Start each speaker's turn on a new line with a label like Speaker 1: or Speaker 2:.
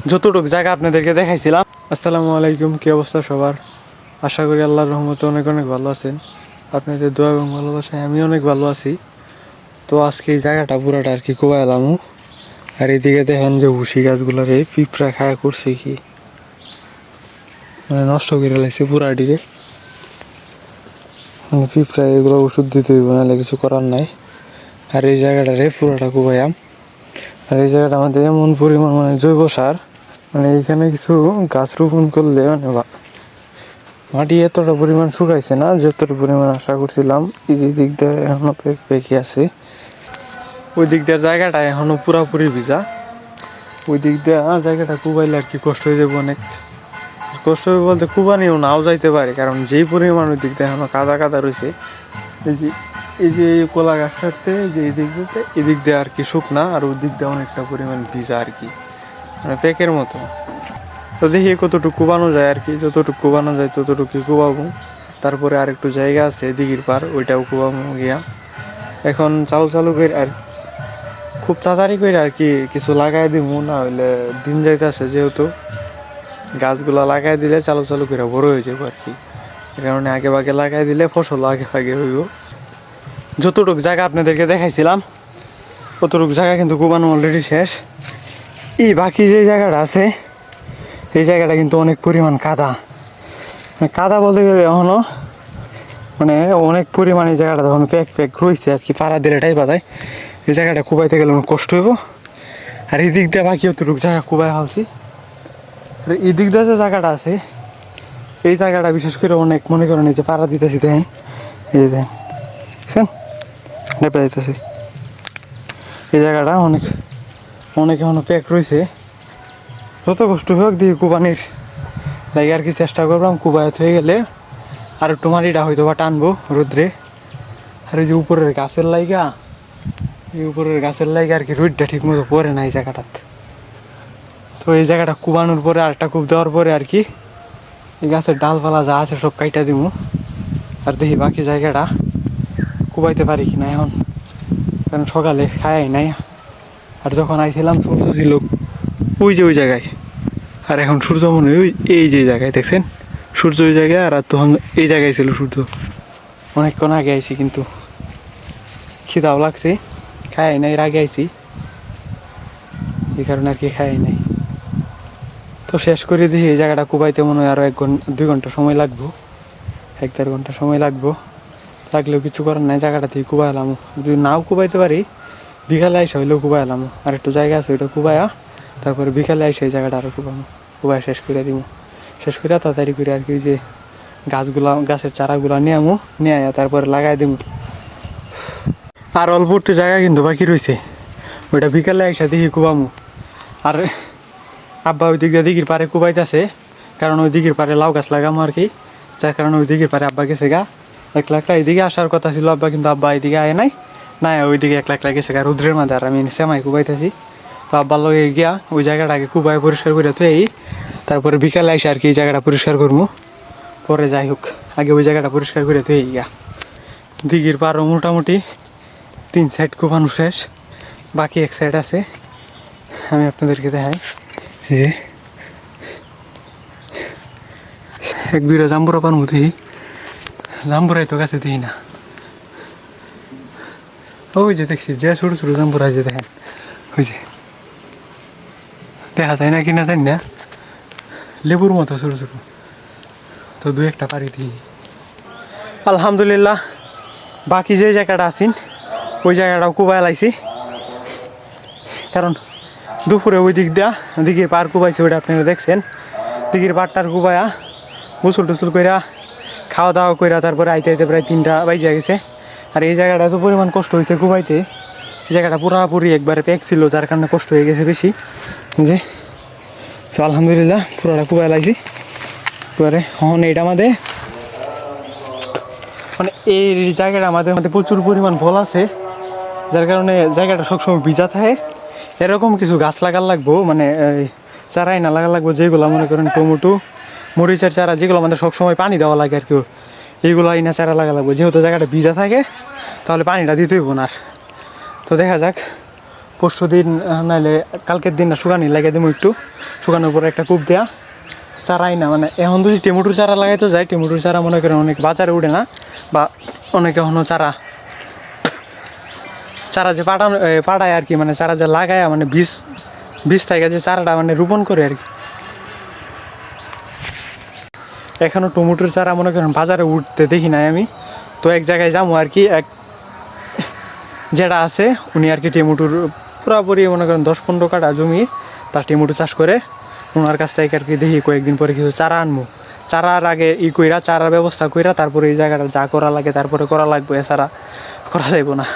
Speaker 1: যতটুকু জায়গা আপনাদেরকে দেখাইছিলাম। আসসালামু আলাইকুম, কি অবস্থা সবার? আশা করি আল্লাহর রহমতে অনেক অনেক ভালো আছেন। আপনাদের দোয়া এবং ভালোবাসায় আমি অনেক ভালো আছি। তো আজকে এই জায়গাটা পুরাটা আর কি কোবাইলাম। আর এদিকে দেখেন যে ভুসি গাছগুলোরে পিঁপড়া খায়া করছে কি, মানে নষ্ট করে লাগছে পুরাটিরে। মানে পিঁপড়া এগুলো ওষুধ দিতে হইব, নাহলে কিছু করার নাই। আর এই জায়গাটারে পুরাটা কোবাইয়াম। আর এই জায়গাটা আমাদের এমন পরিমাণ মানে জৈব সার, মানে এইখানে কিছু গাছ রোপণ করলে মানে মাটি এতটা পরিমাণ শুকাইছে না যতটা পরিমাণ আশা করছিলাম। এই যে দিক দিয়ে এখনো পেকে আছে, ওই দিক দিয়ে জায়গাটা এখনো পুরাপুরি ভিজা। ওই দিক দিয়ে জায়গাটা কুবাইলে আর কি কষ্ট হয়ে যাবে, অনেক কষ্ট হবে বলতে কুবানিও নাও যাইতে পারে, কারণ যেই পরিমাণ ওই দিক দিয়ে এখনো কাদা কাদা রয়েছে। এই যে কলা গাছটাতে যে এই দিক দিয়ে আর কি শুকনা, আর ওই দিক দিয়ে অনেকটা পরিমাণ ভিজা আর কি, মানে পেকের মতো। তো দেখি কতটুকু কুবানো যায় আর কি, যতটুকু কুবানো যায় ততটুকু কুবাবো। তারপরে আর একটু জায়গা আছে দিঘির পার, ওইটাও কুবাবো গিয়া। এখন চালু চালু করে আর খুব তাড়াতাড়ি করে আর কি কিছু লাগাই দিব, না হইলে দিন যাইতেছে, যেহেতু গাছগুলা লাগাই দিলে চালু চালু করে বড় হয়ে যাবো আর কি। এই কারণে আগে ভাগে লাগাই দিলে ফসল আগে ভাগে হইব। যতটুকু জায়গা আপনাদেরকে দেখাইছিলাম ততটুকু জায়গা কিন্তু কুবানো অলরেডি শেষ। এই বাকি যে জায়গাটা আছে এই জায়গাটা কিন্তু অনেক পরিমাণ কাদা, মানে কাদা বলতে গেলে এখনো মানে অনেক পরিমাণে জায়গাটা তখন প্যাক রয়েছে আর কি, পাড়া দিলে টাই পাতায়। এই জায়গাটা কুবাইতে গেলে অনেক কষ্ট হইব। আর এই দিক দিয়ে বাকি অতটুকু জায়গা কুবাই হালছি। আর এই দিক দিয়ে যে জায়গাটা আছে এই জায়গাটা বিশেষ করে অনেক মনে করেন এই যে পাড়া দিতেছি দেখেন, এই দেখেন বুঝছেন নেপে যাইতেছে। এই জায়গাটা অনেক অনেক এখনো প্যাক রয়েছে। যত কষ্ট হোক দিয়ে কুবানির লাগে আর কি চেষ্টা করলাম। কুবায়ত হয়ে গেলে আর একটু মাটিটা হয়তো বা টানবো রোদ্রে। আর এই যে উপরের গাছের লাইগা, এই উপরের গাছের লাইগা আর কি রোদটা ঠিক মতো পড়ে না এই জায়গাটাতে। তো এই জায়গাটা কুবানোর পরে আর একটা কূপ দেওয়ার পরে আর কি এই গাছের ডালপালা যা আছে সব কাইটা দিব। আর দেখি বাকি জায়গাটা কুবাইতে পারি কি না এখন, কারণ সকালে খাই নাই। আর যখন আইছিলাম সূর্য ছিল ওই যে ওই জায়গায়, আর এখন সূর্য মনে হয় ওই এই যে জায়গায় দেখছেন সূর্য ওই জায়গায়, আর তখন এই জায়গায় ছিল সূর্য। অনেকক্ষণ আগে আইছি কিন্তু খিদাও লাগছে, খাই নাই, এর আগে আইছি এই কারণে আর কি খাই নাই। তো শেষ করে দিই এই জায়গাটা কুবাইতে মনে হয় আরও 2 ঘন্টা সময় লাগবো, 1-1.5 ঘন্টা সময় লাগলেও কিছু করার নাই। জায়গাটাতেই কুবাইলাম, যদি নাও কুবাইতে পারি বিকালে আইসা হইলেও কুবাইলাম। আর একটু জায়গা আছে ওইটা কুবাইয়া তারপরে বিকালে আইসা এই জায়গাটা আরও কুবাই শেষ করে দিব। শেষ করে তাড়াতাড়ি করে আর কি যে গাছের চারাগুলা নিয়ে তারপরে লাগাই দিব। আর অল্প একটু জায়গা কিন্তু বাকি রয়েছে, ওইটা বিকালে আইসা দেখি কুবামু। আর আব্বা ওই দিক দিয়ে দিঘির পারে কুবাইতেছে, কারণ ওই দিঘির পারে লাউ গাছ লাগামো আর কি, যার কারণে ওই দিঘির পারে আব্বা গেছে গা। 1 লাখ এইদিকে আসার কথা ছিল আব্বা, কিন্তু আব্বা এইদিকে আয় নাই, ওইদিকে 1 লাখ গেছে গা রুদ্রের মাঝে। আর আমি সেমাই কুবাইতেছি, তো আব্বার লগে গিয়া ওই জায়গাটাকে কুবাই পরিষ্কার করে তুই তারপরে বিকালে আইসা আর কি এই জায়গাটা পরিষ্কার করবো। পরে যাই হোক আগে ওই জায়গাটা পরিষ্কার করে তুই গিয়া। দিঘির পারও মোটামুটি 3 সাইড কুবানো শেষ, বাকি 1 সাইড আছে, আমি আপনাদেরকে দেখাই। যে 1-2টা জাম্বুরা পান মধ্যে জাম্বুরাই তো গাছে দিই না, ওই যে দেখছি যে ছোটো ছোটো জাম্বুরা যে দেখেন, ওই যে দেখা যায় না কিনা জানি না, লেবুর মতো ছোটো ছোটো, তো 2-1টা পারি দিই। আলহামদুলিল্লাহ বাকি যে জায়গাটা আছেন ওই জায়গাটাও কুবাই লাইছি, কারণ দুপুরে ওই দিক দিয়া দিঘির পার কুবাইছে, ওইটা আপনারা দেখছেন। দিঘির পাড়টার কুবাইয়া গোসল টুসল কইরা খাওয়া দাওয়া কইরা তারপরে আইতে প্রায় 3টা বাজে গেছে। আর এই জায়গাটা এত পরিমাণ কষ্ট হয়েছে কুবাইতে, এই জায়গাটা পুরাপুরি একবারে প্যাক ছিল, যার কারণে কষ্ট হয়ে গেছে বেশি। যে আলহামদুলিল্লাহ পুরাটা কুবাই লাইছি। এবারে হন এইটা আমাদের মানে এই জায়গাটা আমাদের প্রচুর পরিমাণ ফল আছে, যার কারণে জায়গাটা সবসময় ভিজা থাকে। এরকম কিছু গাছ লাগার লাগবো, মানে চারাই না লাগা লাগবো, যেগুলো মনে করেন টমেটো মরিচের চারা, যেগুলো আমাদের সবসময় পানি দেওয়া লাগে আর কি, এইগুলো আইনা চারা লাগা লাগবো। যেহেতু জায়গাটা ভিজা থাকে তাহলে পানিটা দিতে হইব না। তো দেখা যাক পরশু দিন নাইলে কালকের দিন না শুকানি লাগিয়ে দেবো একটু, শুকানোর পরে একটা কূপ দেওয়া চারাই না, মানে এখন যদি টমেটোর চারা লাগাইতে যায়, টমেটোর চারা মনে করেন অনেক বাজারে উঠে না, বা অনেকে এখনও চারা যে পাড়ায় আর কি, মানে চারা যে লাগায় মানে বীজ থেকে যে চারাটা মানে রোপণ করে আর কি। এখনও টমেটোর চারা মনে করেন বাজারে উঠতে দেখি নাই আমি। তো এক জায়গায় যাবো আর কি, এক যেটা আছে উনি আর কি টমেটোর পুরোপুরি মনে করেন 10-15 কাঠা জমি তার টমেটো চাষ করে, ওনার কাছ থেকে আর কি দেখি কয়েকদিন পরে কিছু চারা আনবো। চারার আগে কইরা চারার ব্যবস্থা কইরা তারপরে এই জায়গাটা যা করা লাগে তারপরে করা লাগবে, এছাড়া করা যাইব না।